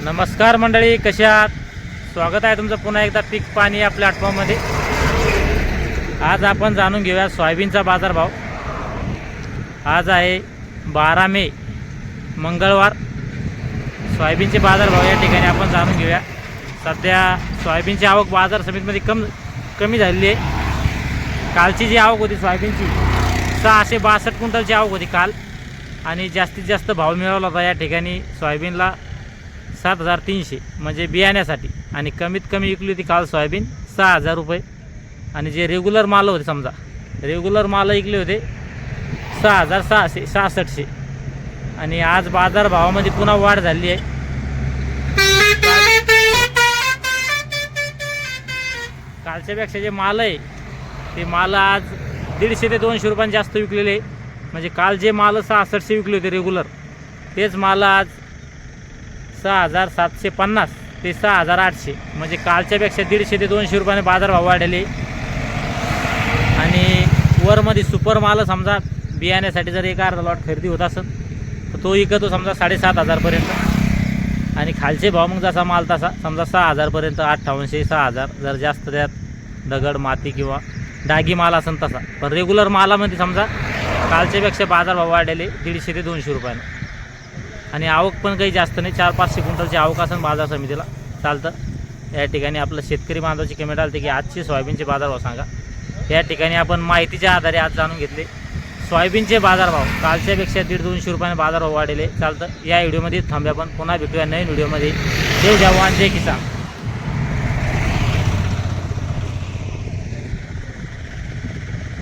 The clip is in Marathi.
नमस्कार मंडळी, कशा आहात? स्वागत आहे तुमचं पुन्हा एकदा पीक पाणी या प्लॅटफॉर्ममध्ये। आज आपण जाणून घेऊया सोयाबीनचा बाजारभाव। आज आहे 12 मे मंगळवार। सोयाबीनचे बाजारभाव या ठिकाणी आपण जाणून घेऊया। सध्या सोयाबीनची आवक बाजार समितीमध्ये कमी झालेली आहे। कालची जी आवक होती सोयाबीनची 662 क्विंटलची आवक होती काल, आणि जास्तीत जास्त भाव मिळवला होता या ठिकाणी सोयाबीनला 7300 म्हणजे बियाण्यासाठी, आणि कमीत कमी विकली होती काल सोयाबीन 6000 रुपये। आणि जे रेग्युलर माल होते, समजा रेग्युलर माल विकले होते 6600 आणि आज बाजार भावामध्ये पुन्हा वाढ झाली आहे। कालच्यापेक्षा जे माल आहे ते माल आज 150 ते 200 रुपयांनी जास्त विकलेले आहे। म्हणजे काल जे माल 6600 विकले होते रेग्युलर, तेच माल आज 6750 ते 6800 म्हणजे कालच्यापेक्षा 150 ते 200 रुपयाने बाजारभाव वाढले। आणि वरमध्ये सुपर माल समजा बियाण्यासाठी जर एक अर्धा लॉट खरेदी होत असेल तर तो विकतो समजा 7500पर्यंत, आणि खालचे भाव मग जसा माल तसा समजा 6000पर्यंत, 5800 6000 जर जास्त त्यात दगड माती किंवा डागी माल असेल तसा। पण रेग्युलर मालामध्ये समजा कालच्यापेक्षा बाजारभाव वाढलेले 150 ते 200 रुपयाने। आणि आवक पण काही जास्त नाही, 400-500 क्विंटलची आवक असेल बाजार समितीला चालतं। या ठिकाणी आपलं शेतकरी बांधवाची कमेंट आली की आजचे सोयाबीनचे बाजारभाव सांगा। या ठिकाणी आपण माहितीच्या आधारे आज जाणून घेतले सोयाबीनचे बाजारभाव। कालच्यापेक्षा 150-200 रुपयाने बाजारभाव वाढले चालतं। या व्हिडिओमध्ये थांबूया, पण पुन्हा भेटूया नवीन व्हिडिओमध्ये। जय जवान जय किसान।